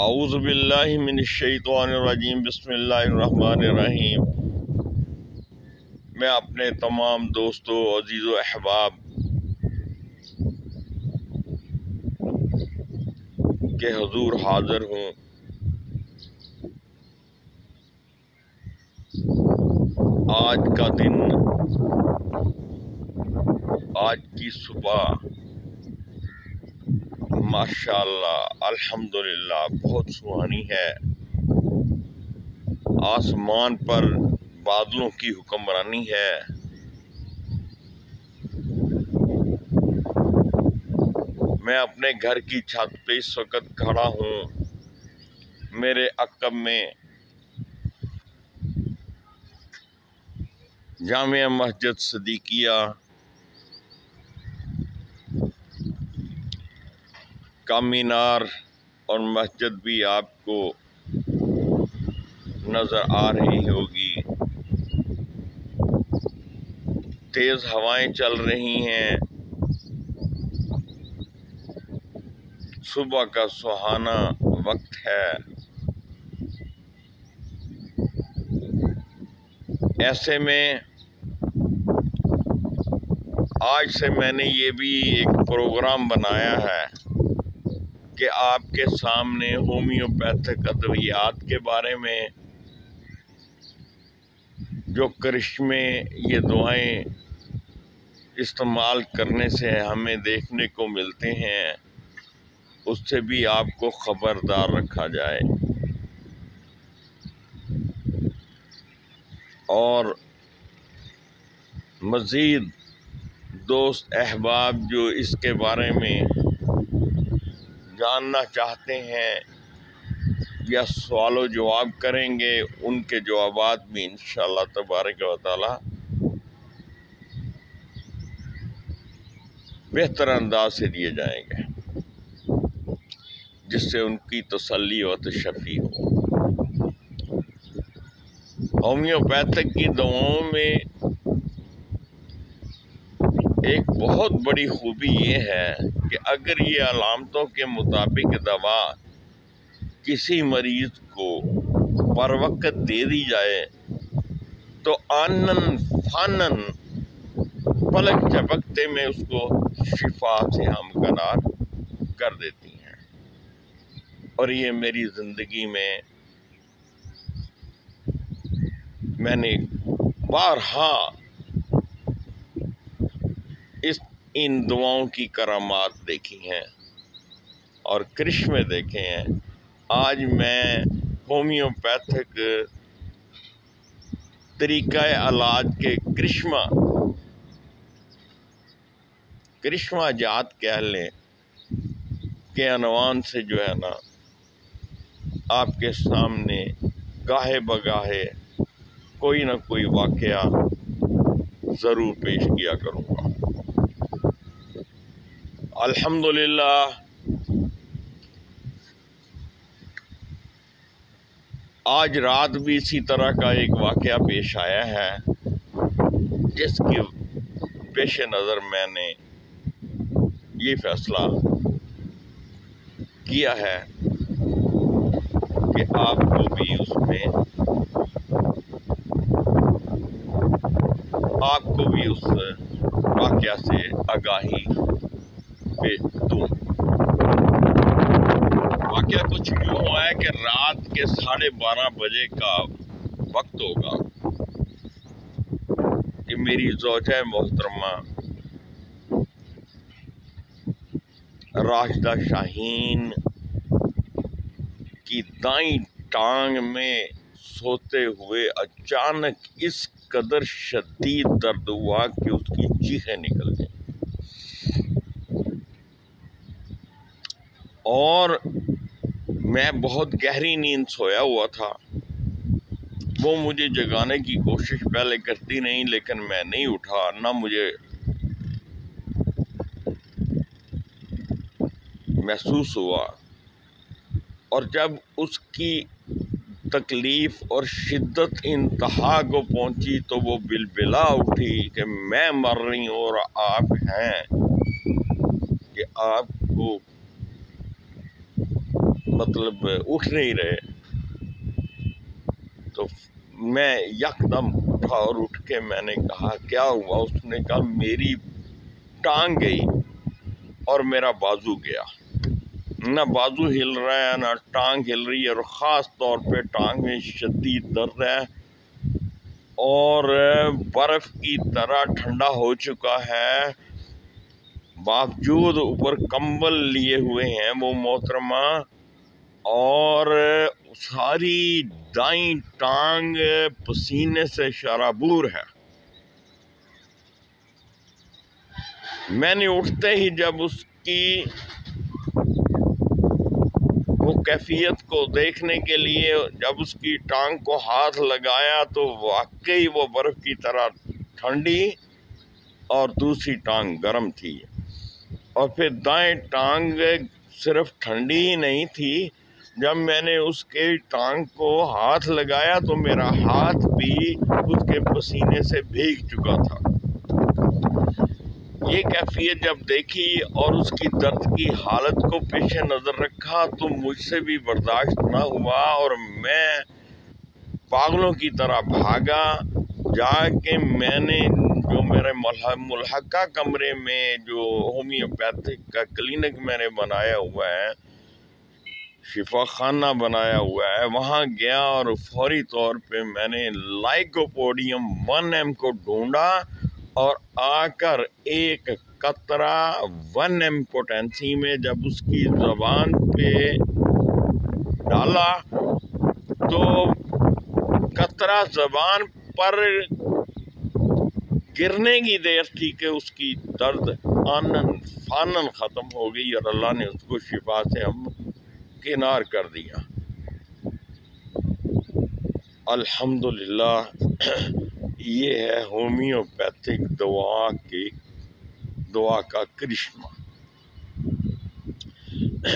اعوذ باللہ من الشیطان الرجیم بسم اللہ الرحمن الرحیم۔ میں اپنے تمام دوستوں عزیز و احباب کے حضور حاضر ہوں۔ آج کا دن، آج کی صبح ماشاءاللہ الحمدللہ بہت سہانی ہے۔ آسمان پر بادلوں کی حکمرانی ہے۔ میں اپنے گھر کی چھت پہ اس وقت کھڑا ہوں۔ میرے عقب میں جامع مسجد صدیقیہ کا مینار اور مسجد بھی آپ کو نظر آ رہی ہوگی۔ تیز ہوائیں چل رہی ہیں۔ صبح کا سہانا وقت ہے۔ ایسے میں آج سے میں نے یہ بھی ایک پروگرام بنایا ہے کہ آپ کے سامنے ہومیوپیتھک ادویات کے بارے میں، جو کرشمے یہ دعائیں استعمال کرنے سے ہمیں دیکھنے کو ملتے ہیں، اس سے بھی آپ کو خبردار رکھا جائے۔ اور مزید دوست احباب جو اس کے بارے میں جاننا چاہتے ہیں یا سوال و جواب کریں گے، ان کے جوابات بھی انشاءاللہ تبارک و تعالی بہتر انداز سے دیے جائیں گے، جس سے ان کی تسلی و تشفی ہو۔ ہومیوپیتھک کی دواؤں میں ایک بہت بڑی خوبی یہ ہے کہ اگر یہ علامتوں کے مطابق دوا کسی مریض کو پر وقت دے دی جائے تو آنن فانن پلک جھپکتے میں اس کو شفا سے ہمکنار کر دیتی ہیں۔ اور یہ میری زندگی میں میں نے بارہا ان دعاؤں کی کرامات دیکھی ہیں اور کرشمے دیکھے ہیں۔ آج میں ہومیوپیتھک طریقہ علاج کے کرشمہ جات کہہ لیں کے عنوان سے جو ہے نا، آپ کے سامنے گاہے بگاہے کوئی نہ کوئی واقعہ ضرور پیش کیا کروں گا۔ الحمدللہ آج رات بھی اسی طرح کا ایک واقعہ پیش آیا ہے، جس کے پیش نظر میں نے یہ فیصلہ کیا ہے کہ آپ کو بھی اس واقعہ سے آگاہی دوں۔ واقعہ کچھ یوں ہے کہ رات کے 12:30 بجے کا وقت ہوگا کہ میری زوجہ محترمہ راشدہ شاہین کی دائیں ٹانگ میں سوتے ہوئے اچانک اس قدر شدید درد ہوا کہ اس کی چیخیں نکل گئیں، اور میں بہت گہری نیند سویا ہوا تھا۔ وہ مجھے جگانے کی کوشش پہلے کرتی نہیں، لیکن میں نہیں اٹھا، نہ مجھے محسوس ہوا۔ اور جب اس کی تکلیف اور شدت انتہا کو پہنچی تو وہ بلبلا اٹھی کہ میں مر رہی ہوں اور آپ ہیں کہ آپ کو مطلب اٹھ نہیں رہے، تو میں یکدم اٹھا اور اٹھ کے میں نے کہا کیا ہوا؟ اس نے کہا میری ٹانگ گئی اور میرا بازو گیا، نہ بازو ہل رہا ہے نہ ٹانگ ہل رہی ہے، اور خاص طور پہ ٹانگ میں شدید درد ہے اور برف کی طرح ٹھنڈا ہو چکا ہے، باوجود اوپر کمبل لیے ہوئے ہیں وہ محترمہ، اور ساری دائیں ٹانگ پسینے سے شرابور ہے۔ میں نے اٹھتے ہی جب اس کی وہ کیفیت کو دیکھنے کے لیے جب اس کی ٹانگ کو ہاتھ لگایا تو واقعی وہ برف کی طرح ٹھنڈی اور دوسری ٹانگ گرم تھی، اور پھر دائیں ٹانگ صرف ٹھنڈی ہی نہیں تھی، جب میں نے اس کے ٹانگ کو ہاتھ لگایا تو میرا ہاتھ بھی اس کے پسینے سے بھیگ چکا تھا۔ یہ کیفیت جب دیکھی اور اس کی درد کی حالت کو پیش نظر رکھا تو مجھ سے بھی برداشت نہ ہوا، اور میں پاگلوں کی طرح بھاگا، جا کے میں نے جو میرے ملحقہ کمرے میں جو ہومیوپیتھک کا کلینک میں نے بنایا ہوا ہے، شفا خانہ بنایا ہوا ہے، وہاں گیا اور فوری طور پہ میں نے لائکوپوڈیم 1M کو ڈھونڈا اور آ کر ایک قطرہ 1M پوٹینسی میں جب اس کی زبان پہ ڈالا تو قطرہ زبان پر گرنے کی دیر تھی کہ اس کی درد آنن فانن ختم ہو گئی، اور اللہ نے اس کو شفا سے ہم کنار کر دیا۔ الحمدللہ یہ ہے ہومیوپیتھک دعا کا کرشمہ۔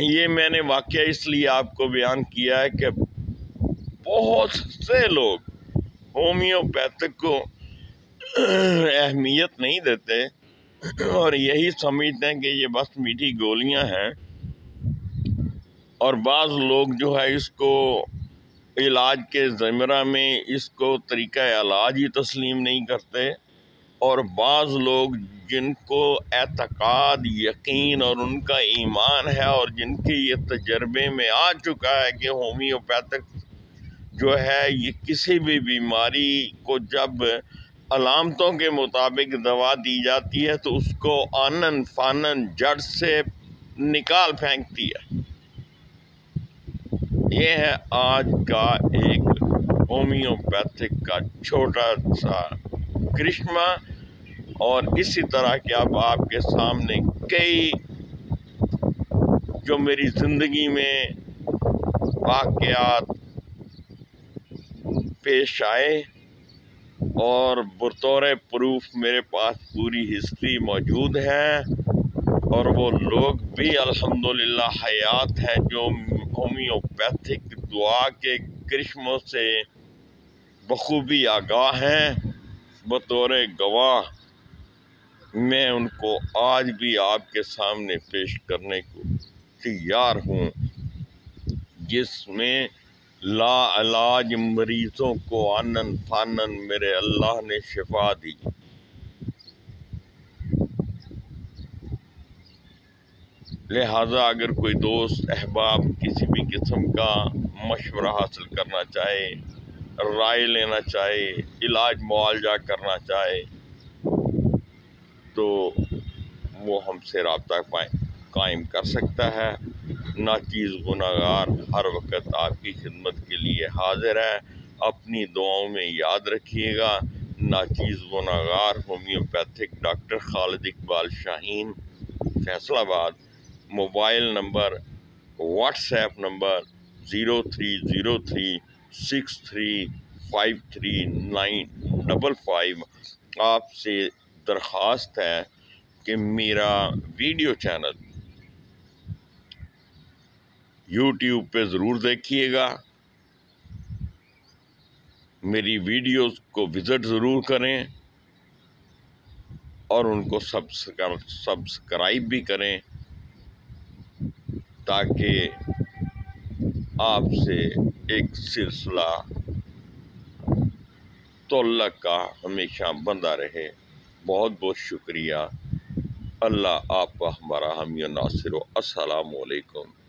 یہ میں نے واقعہ اس لیے آپ کو بیان کیا ہے کہ بہت سے لوگ ہومیوپیتھک کو اہمیت نہیں دیتے اور یہی سمجھتے ہیں کہ یہ بس میٹھی گولیاں ہیں، اور بعض لوگ جو ہے اس کو علاج کے زمرہ میں اس کو طریقہ علاج ہی تسلیم نہیں کرتے، اور بعض لوگ جن کو اعتقاد، یقین اور ان کا ایمان ہے اور جن کے یہ تجربے میں آ چکا ہے کہ ہومیوپیتھک جو ہے یہ کسی بھی بیماری کو جب علامتوں کے مطابق دوا دی جاتی ہے تو اس کو آنن فانن جڑ سے نکال پھینکتی ہے۔ یہ ہے آج کا ایک ہومیوپیتھک کا چھوٹا سا کرشمہ، اور اسی طرح کے اب آپ کے سامنے کئی جو میری زندگی میں واقعات پیش آئے، اور بطور پروف میرے پاس پوری ہسٹری موجود ہے، اور وہ لوگ بھی الحمدللہ حیات ہیں جو ہومیوپیتھک دعا کے کرشموں سے بخوبی آگاہ ہیں۔ بطور گواہ میں ان کو آج بھی آپ کے سامنے پیش کرنے کو تیار ہوں، جس میں لا علاج مریضوں کو آنن فانن میرے اللہ نے شفا دی۔ لہٰذا اگر کوئی دوست احباب کسی بھی قسم کا مشورہ حاصل کرنا چاہے، رائے لینا چاہے، علاج معالجہ کرنا چاہے تو وہ ہم سے رابطہ قائم کر سکتا ہے۔ ناچیز گناہگار ہر وقت آپ کی خدمت کے لیے حاضر ہے۔ اپنی دعاؤں میں یاد رکھیے گا، ناچیز گناہگار ہومیوپیتھک ڈاکٹر خالد اقبال شاہین، فیصل آباد۔ Mobile number, what's app number 0303635355۔ آپ سے درخواست ہے کہ میرا ویڈیو چینل یوٹیوب پہ ضرور دیکھیے گا، میری ویڈیوز کو وزٹ ضرور کریں اور ان کو سبسکرائب بھی کریں، تاکہ آپ سے ایک سلسلہ تعلق کا ہمیشہ بندہ رہے۔ بہت بہت شکریہ۔ اللہ آپ کا ہمارا حامی و ناصر ہو۔ السلام علیکم۔